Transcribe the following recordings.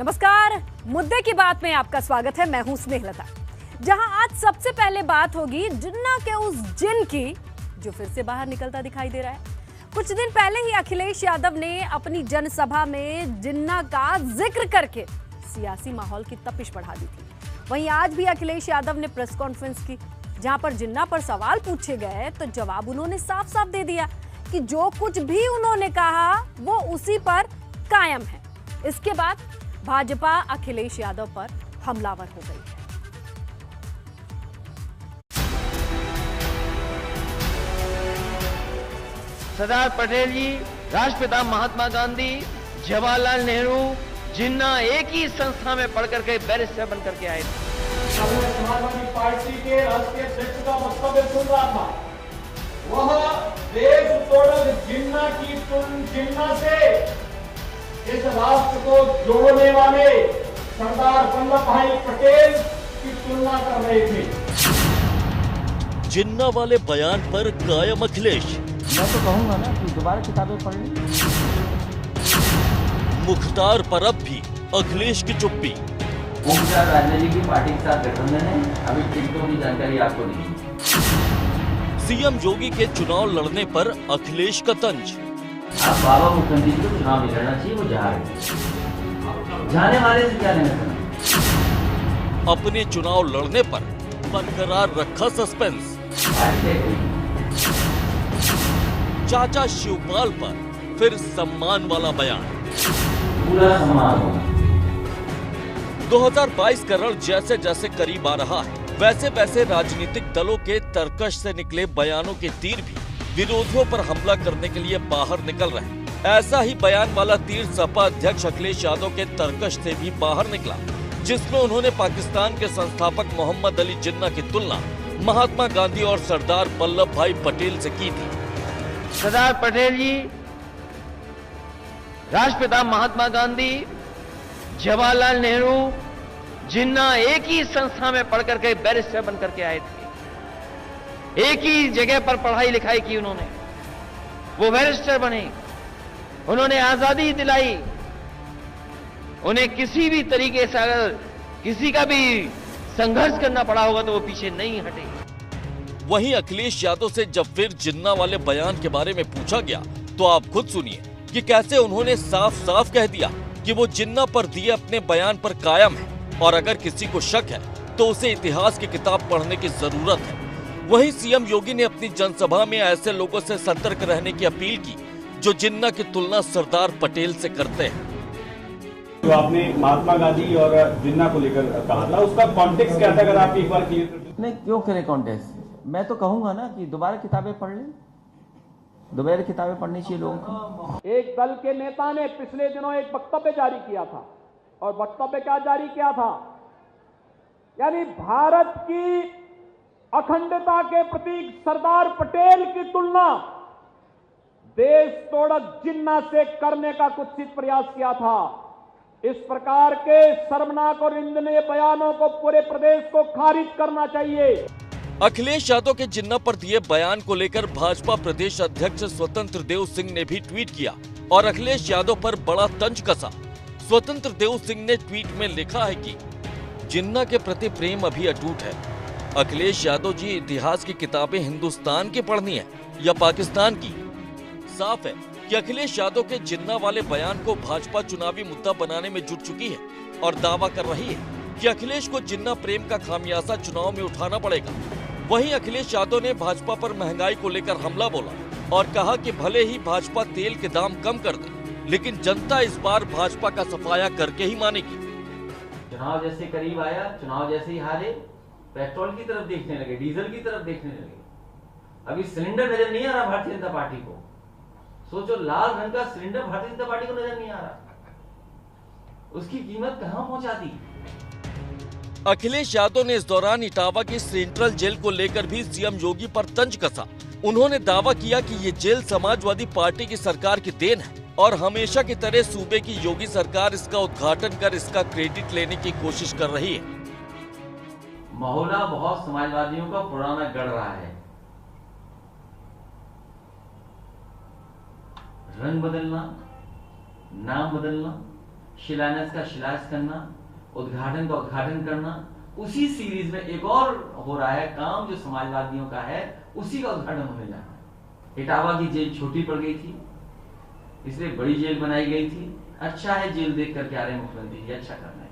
नमस्कार, मुद्दे की बात में आपका स्वागत है। मैं हूं स्नेहलता। जहां आज सबसे पहले बात होगी जिन्ना के उस जिन की जो फिर से बाहर निकलता दिखाई दे रहा है। कुछ दिन पहले ही अखिलेश यादव ने अपनी जनसभा में जिन्ना का जिक्र करके सियासी माहौल की तपिश बढ़ा दी थी। वहीं आज भी अखिलेश यादव ने प्रेस कॉन्फ्रेंस की, जहां पर जिन्ना पर सवाल पूछे गए तो जवाब उन्होंने साफ साफ दे दिया कि जो कुछ भी उन्होंने कहा वो उसी पर कायम है। इसके बाद भाजपा अखिलेश यादव पर हमलावर हो गई है। सरदार पटेल जी, राष्ट्रपिता महात्मा गांधी, जवाहरलाल नेहरू, जिन्ना एक ही संस्था में पढ़ करके बैरिस्टर बन करके आए थे। समाजवादी पार्टी के राष्ट्रीय अध्यक्ष का वक्तव्य सुन रहा था। वह देश तोड़क जिन्ना की जिन्ना से इस राष्ट्र को जोड़ने वाले सरदार वल्लभ भाई पटेल की तुलना कर रहे थे। जिन्ना वाले बयान पर कायम अखिलेश। मैं तो कहूंगा ना कि दोबारा किताबें पढ़ ली। मुख्तार पर अब भी अखिलेश की चुप्पी। राजनीतिक पार्टी के साथ गठबंधन है, अभी टिकटों की जानकारी आपको नहीं। सीएम योगी के चुनाव लड़ने पर अखिलेश का तंज। आप बाबा मुख्यमंत्री को चुनाव नहीं लड़ना चाहिए, वो जा रहे हैं। जाने वाले से क्या लेना देना। अपने चुनाव लड़ने पर बरकरार रखा सस्पेंस। चाचा शिवपाल पर फिर सम्मान वाला बयान। पूरा सम्मान होगा। 2022 का रण जैसे जैसे करीब आ रहा है, वैसे वैसे राजनीतिक दलों के तरकश से निकले बयानों के तीर भी विरोधियों पर हमला करने के लिए बाहर निकल रहे हैं। ऐसा ही बयान वाला तीर सपा अध्यक्ष अखिलेश यादव के तरकश से भी बाहर निकला, जिसमें उन्होंने पाकिस्तान के संस्थापक मोहम्मद अली जिन्ना की तुलना महात्मा गांधी और सरदार वल्लभ भाई पटेल से की थी। सरदार पटेल जी, राष्ट्रपिता महात्मा गांधी, जवाहरलाल नेहरू, जिन्ना एक ही संस्था में पढ़ करके बैरिस्टर बन करके आए थे। एक ही जगह पर पढ़ाई लिखाई की उन्होंने, वो बैरिस्टर बने, उन्होंने आजादी दिलाई। उन्हें किसी भी तरीके से अगर किसी का भी संघर्ष करना पड़ा होगा तो वो पीछे नहीं हटे। वहीं अखिलेश यादव से जब फिर जिन्ना वाले बयान के बारे में पूछा गया तो आप खुद सुनिए कि कैसे उन्होंने साफ साफ कह दिया कि वो जिन्ना पर दिए अपने बयान पर कायम है और अगर किसी को शक है तो उसे इतिहास की किताब पढ़ने की जरूरत है। वहीं सीएम योगी ने अपनी जनसभा में ऐसे लोगों से सतर्क रहने की अपील की जो जिन्ना की तुलना सरदार पटेल से करते हैं। जो आपने महात्मा गांधी और जिन्ना को लेकर कहा था, उसका कॉन्टेक्स्ट क्या था, अगर आप एक बार क्लियर कर दें। नहीं, क्यों करें कॉन्टेस्ट? मैं तो कहूंगा ना कि दोबारा किताबें पढ़ लें। दोबारा किताबें पढ़नी चाहिए लोगों को। एक दल के नेता ने पिछले दिनों एक वक्तव्य जारी किया था, और वक्तव्य क्या जारी किया था, यानी भारत की अखंडता के प्रतीक सरदार पटेल की तुलना देश तोड़क जिन्ना से करने का कुत्सित प्रयास किया था। इस प्रकार के शर्मनाक और निंदनीय बयानों को पूरे प्रदेश को खारिज करना चाहिए। अखिलेश यादव के जिन्ना पर दिए बयान को लेकर भाजपा प्रदेश अध्यक्ष स्वतंत्र देव सिंह ने भी ट्वीट किया और अखिलेश यादव पर बड़ा तंज कसा। स्वतंत्र देव सिंह ने ट्वीट में लिखा है कि जिन्ना के प्रति प्रेम अभी अटूट है। अखिलेश यादव जी, इतिहास की किताबें हिंदुस्तान की पढ़नी है या पाकिस्तान की? साफ है कि अखिलेश यादव के जिन्ना वाले बयान को भाजपा चुनावी मुद्दा बनाने में जुट चुकी है और दावा कर रही है कि अखिलेश को जिन्ना प्रेम का खामियाजा चुनाव में उठाना पड़ेगा। वहीं अखिलेश यादव ने भाजपा पर महंगाई को लेकर हमला बोला और कहा कि भले ही भाजपा तेल के दाम कम कर दे, लेकिन जनता इस बार भाजपा का सफाया करके ही मानेगी। चुनाव जैसे करीब आया, चुनाव जैसे ही हारे, पेट्रोल की तरफ देखने लगे, डीजल की तरफ देखने लगे। अभी सिलेंडर नजर नहीं आ रहा भारतीय जनता पार्टी को। सोचो, लाल रंग का सिलेंडर भारतीय जनता पार्टी को नजर नहीं आ रहा, उसकी कीमत कहां पहुंचा दी। अखिलेश यादव ने इस दौरान इटावा की सेंट्रल जेल को लेकर भी सीएम योगी पर तंज कसा। उन्होंने दावा किया कि ये जेल समाजवादी पार्टी की सरकार की देन है और हमेशा की तरह सूबे की योगी सरकार इसका उद्घाटन कर इसका क्रेडिट लेने की कोशिश कर रही है। महोला बहुत समाजवादियों का पुराना गढ़ रहा है। रंग बदलना, नाम बदलना, शिलान्यास का शिलान्यास करना, उद्घाटन का उद्घाटन करना। उसी सीरीज में एक और हो रहा है काम जो समाजवादियों का है, उसी का उद्घाटन होने जाना है। इटावा की जेल छोटी पड़ गई थी, इसलिए बड़ी जेल बनाई गई थी। अच्छा है जेल देख करके आ रहे मुख्यमंत्री जी, अच्छा करना है।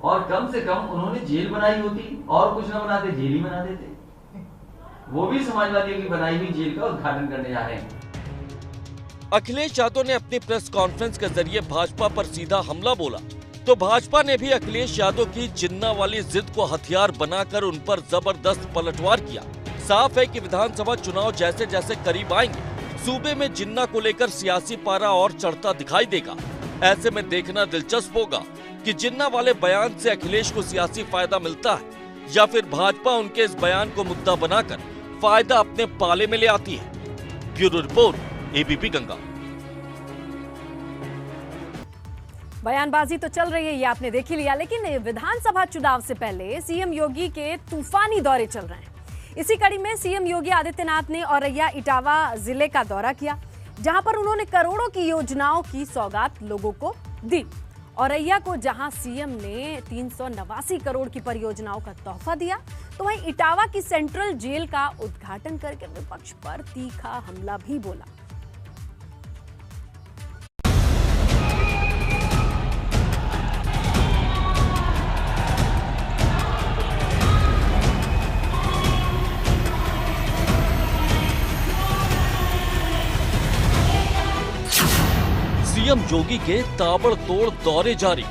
और कम से कम उन्होंने जेल बनाई होती और कुछ ना बनाते, जेल ही बना देते। वो भी समाजवादियों की बनाई हुई जेल का उद्घाटन करने जा रहे हैं। अखिलेश यादव ने अपनी प्रेस कॉन्फ्रेंस के जरिए भाजपा पर सीधा हमला बोला, तो भाजपा ने भी अखिलेश यादव की जिन्ना वाली जिद को हथियार बनाकर उन पर जबरदस्त पलटवार किया। साफ है कि विधानसभा चुनाव जैसे जैसे करीब आएंगे, सूबे में जिन्ना को लेकर सियासी पारा और चढ़ता दिखाई देगा। ऐसे में देखना दिलचस्प होगा कि जिन्ना वाले बयान से अखिलेश को सियासी फायदा मिलता है या फिर भाजपा उनके इस बयान को मुद्दा बनाकर फायदा अपने पाले में ले आती है। Bureau report, ABP Ganga. बयानबाजी तो चल रही है, ये आपने देख ही लिया, लेकिन विधानसभा चुनाव से पहले सीएम योगी के तूफानी दौरे चल रहे हैं। इसी कड़ी में सीएम योगी आदित्यनाथ ने औरैया इटावा जिले का दौरा किया, जहां पर उन्होंने करोड़ों की योजनाओं की सौगात लोगों को दी। औरैया को जहां सीएम ने 389 करोड़ की परियोजनाओं का तोहफा दिया, तो वहीं इटावा की सेंट्रल जेल का उद्घाटन करके विपक्ष पर तीखा हमला भी बोला। सीएम योगी के ताबड़तोड़ दौरे जारी।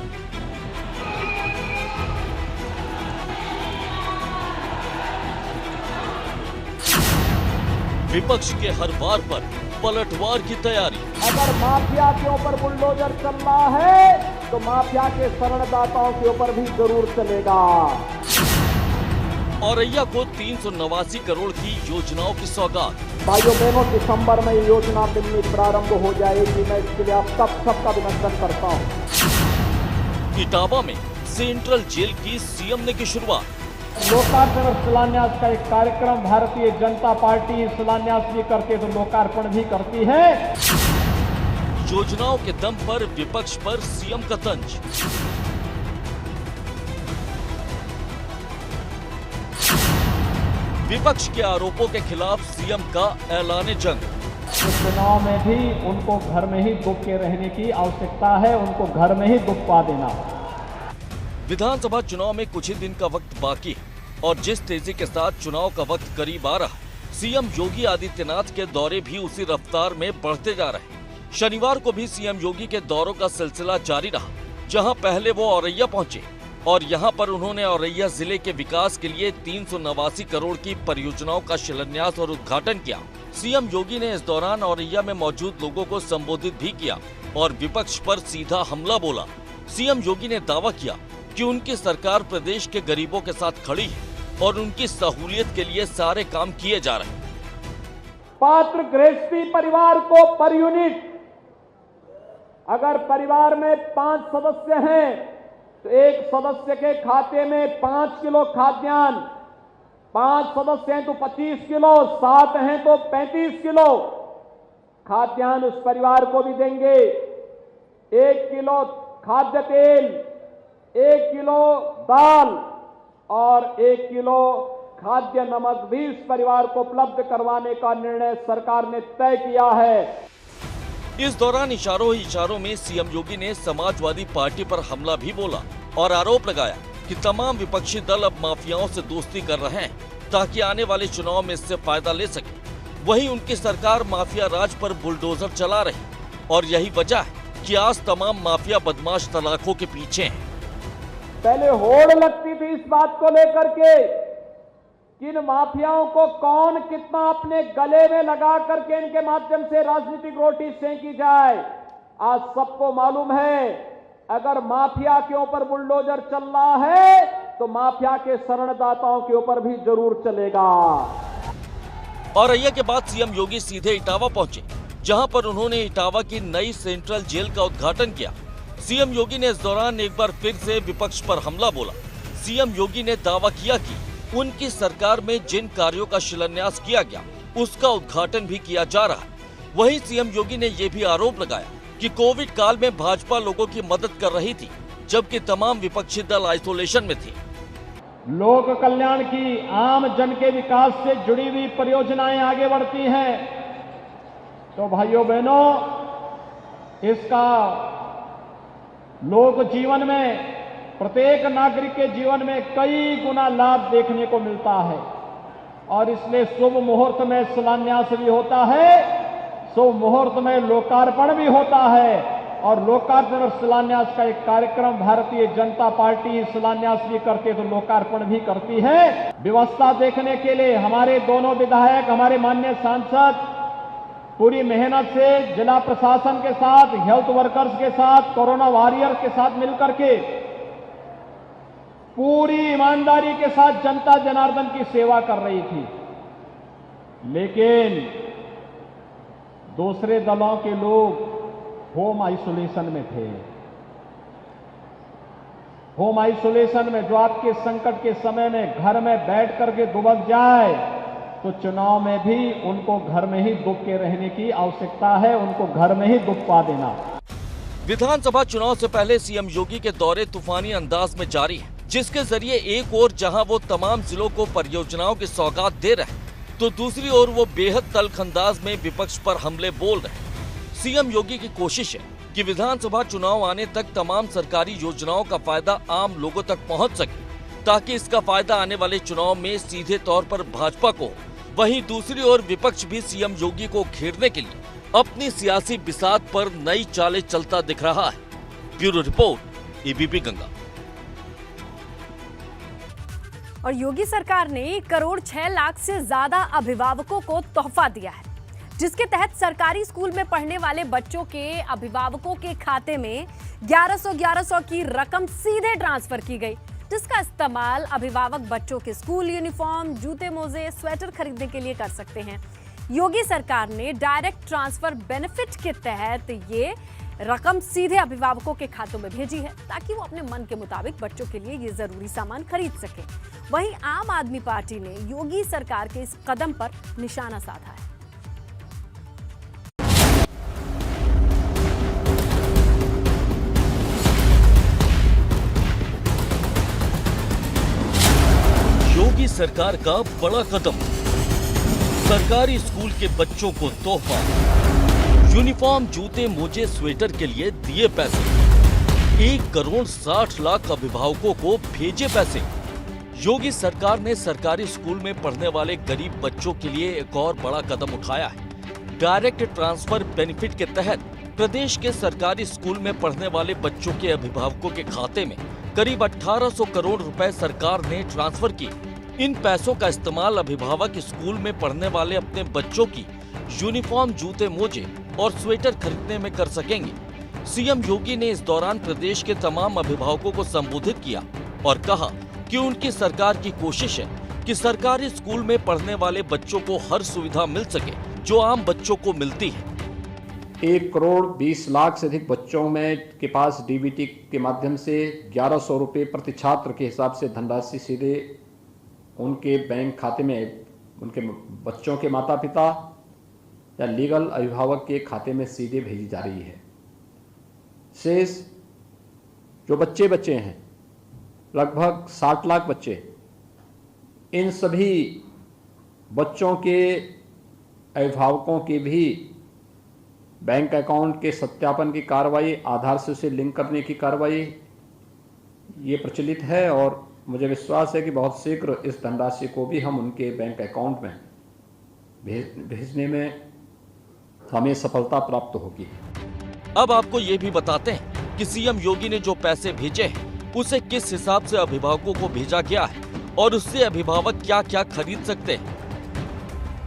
विपक्ष के हर वार पर पलटवार की तैयारी। अगर माफिया के ऊपर बुलडोजर चल रहा है तो माफिया के शरणदाताओं के ऊपर भी जरूर चलेगा। औरैया को 389 करोड़ की योजनाओं की सौगात। भाइयों बहनों, दिसंबर में ये योजना मिलनी प्रारंभ हो जाएगी। मैं इसके लिए आप सबका अभिनंदन करता हूँ। इटावा में सेंट्रल जेल की सीएम ने की शुरुआत। लोकार्पण और शिलान्यास का एक कार्यक्रम भारतीय जनता पार्टी शिलान्यास भी करके तो लोकार्पण भी करती है। योजनाओं के दम पर विपक्ष पर सीएम का तंज। विपक्ष के आरोपों के खिलाफ सीएम का ऐलान जंग। इस चुनाव में भी उनको घर में ही दुख के रहने की आवश्यकता है, उनको घर में ही दुख पा देना। विधानसभा चुनाव में कुछ ही दिन का वक्त बाकी है और जिस तेजी के साथ चुनाव का वक्त करीब आ रहा है, सीएम योगी आदित्यनाथ के दौरे भी उसी रफ्तार में बढ़ते जा रहे हैं। शनिवार को भी सीएम योगी के दौरों का सिलसिला जारी रहा, जहां पहले वो औरैया पहुंचे और यहां पर उन्होंने औरैया जिले के विकास के लिए 389 करोड़ की परियोजनाओं का शिलान्यास और उद्घाटन किया। सीएम योगी ने इस दौरान औरैया में मौजूद लोगों को संबोधित भी किया और विपक्ष पर सीधा हमला बोला। सीएम योगी ने दावा किया कि उनकी सरकार प्रदेश के गरीबों के साथ खड़ी है और उनकी सहूलियत के लिए सारे काम किए जा रहे हैं। पात्र गृहस्थी परिवार को पर यूनिट, अगर परिवार में 5 सदस्य हैं तो एक सदस्य के खाते में 5 किलो खाद्यान्न, 5 सदस्य हैं तो 25 किलो, 7 हैं तो 35 किलो खाद्यान्न उस परिवार को भी देंगे। 1 किलो खाद्य तेल, 1 किलो दाल और 1 किलो खाद्य नमक भी इस परिवार को उपलब्ध करवाने का निर्णय सरकार ने तय किया है। इस दौरान इशारों ही इशारों में सीएम योगी ने समाजवादी पार्टी पर हमला भी बोला और आरोप लगाया कि तमाम विपक्षी दल अब माफियाओं से दोस्ती कर रहे हैं ताकि आने वाले चुनाव में इससे फायदा ले सके। वहीं उनकी सरकार माफिया राज पर बुलडोजर चला रही और यही वजह है कि आज तमाम माफिया बदमाश तलाकों के पीछे हैं। पहले होड़ लगती थी इस बात को लेकर के किन माफियाओं को कौन कितना अपने गले में लगा करके इनके माध्यम से राजनीतिक रोटी सेंकी जाए। आज सबको मालूम है अगर माफिया के ऊपर बुलडोजर चल रहा है तो माफिया के शरणदाताओं के ऊपर भी जरूर चलेगा। औरैया के बाद सीएम योगी सीधे इटावा पहुंचे, जहां पर उन्होंने इटावा की नई सेंट्रल जेल का उद्घाटन किया। सीएम योगी ने इस दौरान एक बार फिर से विपक्ष पर हमला बोला। सीएम योगी ने दावा किया कि उनकी सरकार में जिन कार्यों का शिलान्यास किया गया उसका उद्घाटन भी किया जा रहा है। वहीं सीएम योगी ने यह भी आरोप लगाया कि कोविड काल में भाजपा लोगों की मदद कर रही थी, जबकि तमाम विपक्षी दल आइसोलेशन में थे। लोक कल्याण की, आम जन के विकास से जुड़ी हुई परियोजनाएं आगे बढ़ती हैं तो भाइयों बहनों, इसका लोक जीवन में, प्रत्येक नागरिक के जीवन में कई गुना लाभ देखने को मिलता है। और इसलिए शुभ मुहूर्त में शिलान्यास भी होता है, शुभ मुहूर्त में लोकार्पण भी होता है। और लोकार्पण और शिलान्यास का एक कार्यक्रम भारतीय जनता पार्टी शिलान्यास भी करती है तो लोकार्पण भी करती है। व्यवस्था देखने के लिए हमारे दोनों विधायक, हमारे माननीय सांसद पूरी मेहनत से जिला प्रशासन के साथ, हेल्थ वर्कर्स के साथ, कोरोना वॉरियर के साथ मिलकर के पूरी ईमानदारी के साथ जनता जनार्दन की सेवा कर रही थी। लेकिन दूसरे दलों के लोग होम आइसोलेशन में थे। होम आइसोलेशन में जो आपके संकट के समय में घर में बैठ करके दुबक जाए तो चुनाव में भी उनको घर में ही दुब के रहने की आवश्यकता है, उनको घर में ही दुबका देना। विधानसभा चुनाव से पहले सीएम योगी के दौरे तूफानी अंदाज में जारी है, जिसके जरिए एक ओर जहां वो तमाम जिलों को परियोजनाओं की सौगात दे रहे हैं, तो दूसरी ओर वो बेहद तल्ख अंदाज में विपक्ष पर हमले बोल रहे हैं। सीएम योगी की कोशिश है कि विधानसभा चुनाव आने तक तमाम सरकारी योजनाओं का फायदा आम लोगों तक पहुंच सके, ताकि इसका फायदा आने वाले चुनाव में सीधे तौर पर भाजपा को। वहीं दूसरी ओर विपक्ष भी सीएम योगी को घेरने के लिए अपनी सियासी बिसात पर नई चालें चलता दिख रहा है। Bureau report, ABP Ganga. और योगी सरकार ने 1 करोड़ 6 लाख से ज्यादा अभिभावकों को तोहफा दिया है, जिसके तहत सरकारी स्कूल में पढ़ने वाले बच्चों के अभिभावकों के खाते में 1100 की रकम सीधे ट्रांसफर की गई, जिसका इस्तेमाल अभिभावक बच्चों के स्कूल यूनिफॉर्म, जूते मोजे, स्वेटर खरीदने के लिए कर सकते हैं। योगी सरकार ने डायरेक्ट ट्रांसफर बेनिफिट के तहत ये रकम सीधे अभिभावकों के खातों में भेजी है, ताकि वो अपने मन के मुताबिक बच्चों के लिए ये जरूरी सामान खरीद सके। वहीं आम आदमी पार्टी ने योगी सरकार के इस कदम पर निशाना साधा है। योगी सरकार का बड़ा कदम, सरकारी स्कूल के बच्चों को तोहफा, यूनिफॉर्म, जूते, मोजे, स्वेटर के लिए दिए पैसे, 1 करोड़ 60 लाख अभिभावकों को भेजे पैसे। योगी सरकार ने सरकारी स्कूल में पढ़ने वाले गरीब बच्चों के लिए एक और बड़ा कदम उठाया है। डायरेक्ट ट्रांसफर बेनिफिट के तहत प्रदेश के सरकारी स्कूल में पढ़ने वाले बच्चों के अभिभावकों के खाते में करीब 1800 करोड़ रुपए सरकार ने ट्रांसफर किए। इन पैसों का इस्तेमाल अभिभावक स्कूल में पढ़ने वाले अपने बच्चों की यूनिफॉर्म, जूते, मोजे और स्वेटर खरीदने में कर सकेंगे। सीएम योगी ने इस दौरान प्रदेश के तमाम अभिभावकों को संबोधित किया और कहा कि उनकी सरकार की कोशिश है कि सरकारी स्कूल में पढ़ने वाले बच्चों को हर सुविधा मिल सके जो आम बच्चों को मिलती है। 1 करोड़ 20 लाख से अधिक बच्चों में के पास डीबीटी के माध्यम से 1100 रुपये प्रति छात्र के हिसाब से धनराशि सीधे उनके बैंक खाते में, उनके बच्चों के माता पिता या लीगल अभिभावक के खाते में सीधे भेजी जा रही है। शेष जो बच्चे हैं, लगभग 60 लाख बच्चे, इन सभी बच्चों के अभिभावकों के भी बैंक अकाउंट के सत्यापन की कार्रवाई, आधार से उसे लिंक करने की कार्रवाई ये प्रचलित है और मुझे विश्वास है कि बहुत शीघ्र इस धनराशि को भी हम उनके बैंक अकाउंट में भेजने में हमें सफलता प्राप्त होगी। अब आपको ये भी बताते हैं कि सीएम योगी ने जो पैसे भेजे हैं उसे किस हिसाब से अभिभावकों को भेजा गया है और उससे अभिभावक क्या क्या खरीद सकते हैं।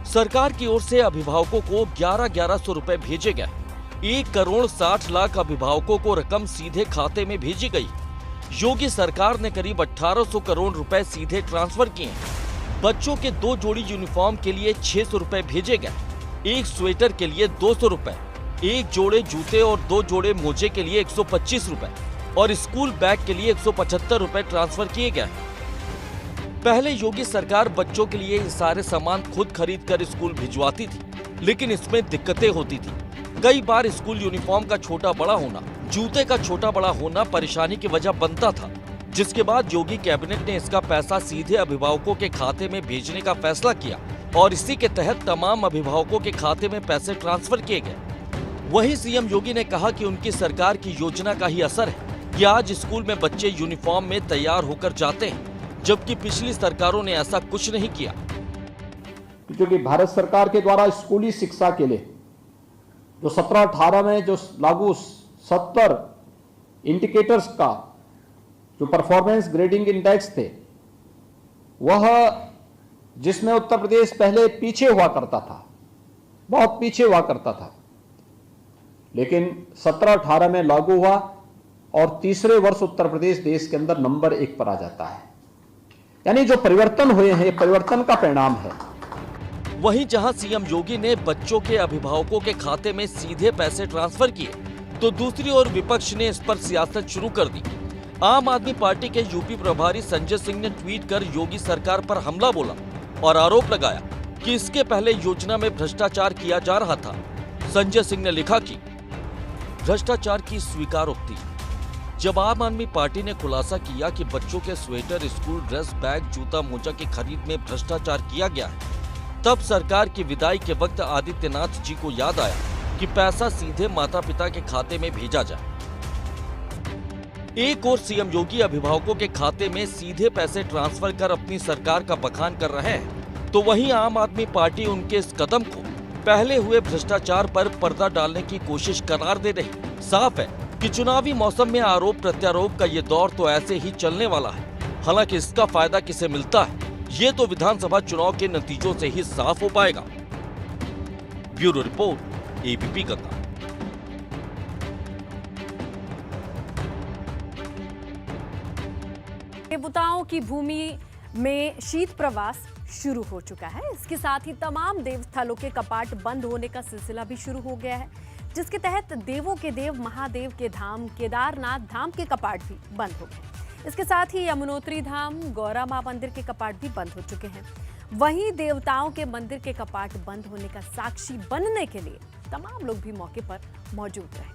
सरकार की ओर से अभिभावकों को 1100 रुपए भेजे गए। 1 करोड़ 60 लाख अभिभावकों को रकम सीधे खाते में भेजी गई। योगी सरकार ने करीब 1800 करोड़ रुपए सीधे ट्रांसफर किए। बच्चों के 2 जोड़ी यूनिफॉर्म के लिए 600 रुपए भेजे गए, 1 स्वेटर के लिए 200 रुपए, 1 जोड़े जूते और 2 जोड़े मोजे के लिए 125 रुपए और स्कूल बैग के लिए 175 रुपए ट्रांसफर किए गए। पहले योगी सरकार बच्चों के लिए ये सारे सामान खुद खरीद कर स्कूल भिजवाती थी, लेकिन इसमें दिक्कतें होती थी। कई बार स्कूल यूनिफॉर्म का छोटा बड़ा होना, जूते का छोटा बड़ा होना परेशानी की वजह बनता था, जिसके बाद योगी कैबिनेट ने इसका पैसा सीधे अभिभावकों के खाते में भेजने का फैसला किया और इसी के तहत तमाम अभिभावकों के खाते में पैसे ट्रांसफर किए गए। वहीं सीएम योगी ने कहा कि उनकी सरकार की योजना का ही असर है कि आज स्कूल में बच्चे यूनिफॉर्म में तैयार होकर जाते हैं, जबकि पिछली सरकारों ने ऐसा कुछ नहीं किया। क्योंकि भारत सरकार के द्वारा स्कूली शिक्षा के लिए जो 17-18 में जो लागू 70 इंडिकेटर्स का जो परफॉर्मेंस ग्रेडिंग इंडेक्स थे, वह जिसमें उत्तर प्रदेश पहले पीछे हुआ करता था, बहुत पीछे हुआ करता था, लेकिन 17-18 में लागू हुआ और तीसरे वर्ष उत्तर प्रदेश देश के अंदर नंबर 1 पर आ जाता है। यानी जो परिवर्तन हुए हैं, परिवर्तन का परिणाम है। वहीं जहां सीएम योगी ने बच्चों के अभिभावकों के खाते में सीधे पैसे ट्रांसफर किए, तो दूसरी ओर विपक्ष ने इस पर सियासत शुरू कर दी। आम आदमी पार्टी के यूपी प्रभारी संजय सिंह ने ट्वीट कर योगी सरकार पर हमला बोला और आरोप लगाया कि इसके पहले योजना में भ्रष्टाचार किया जा रहा था। संजय सिंह ने लिखा कि भ्रष्टाचार की स्वीकारोक्ति। जब आम आदमी पार्टी ने खुलासा किया कि बच्चों के स्वेटर, स्कूल ड्रेस, बैग, जूता, मोजा की खरीद में भ्रष्टाचार किया गया है, तब सरकार की विदाई के वक्त आदित्यनाथ जी को याद आया कि पैसा सीधे माता पिता के खाते में भेजा जाए। एक और सीएम योगी अभिभावकों के खाते में सीधे पैसे ट्रांसफर कर अपनी सरकार का बखान कर रहे हैं, तो वहीं आम आदमी पार्टी उनके इस कदम को पहले हुए भ्रष्टाचार पर पर्दा डालने की कोशिश करार दे रही। साफ है कि चुनावी मौसम में आरोप प्रत्यारोप का ये दौर तो ऐसे ही चलने वाला है। हालांकि इसका फायदा किसे मिलता है, ये तो विधानसभा चुनाव के नतीजों से ही साफ हो पाएगा। Bureau report, ABP Ganga. देवताओं की भूमि में शीत प्रवास शुरू हो चुका है। इसके साथ ही तमाम देवस्थलों के कपाट बंद होने का सिलसिला भी शुरू हो गया है, जिसके तहत देवों के देव महादेव के धाम केदारनाथ धाम के कपाट भी बंद हो गए। इसके साथ ही यमुनोत्री धाम, गौरा मां मंदिर के कपाट भी बंद हो चुके हैं। वहीं देवताओं के मंदिर के कपाट बंद होने का साक्षी बनने के लिए तमाम लोग भी मौके पर मौजूद रहे।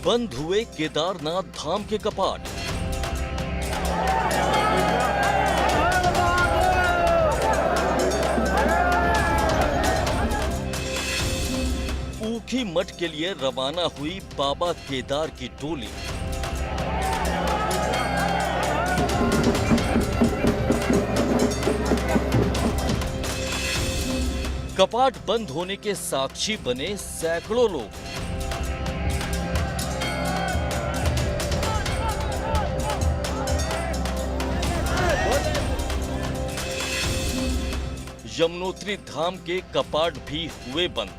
बंद हुए केदारनाथ धाम के कपाट। ऊखी मठ के लिए रवाना हुई बाबा केदार की टोली। कपाट बंद होने के साक्षी बने सैकड़ों लोग। यमुनोत्री धाम के कपाट भी हुए बंद।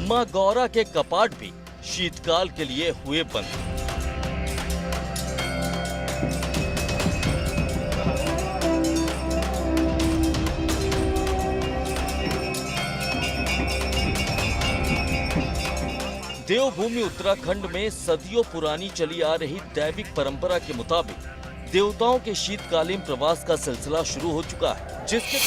मां गौरा के कपाट भी शीतकाल के लिए हुए बंद। देवभूमि उत्तराखंड में सदियों पुरानी चली आ रही दैविक परंपरा के मुताबिक देवताओं के शीतकालीन प्रवास का सिलसिला शुरू हो चुका है, जिसके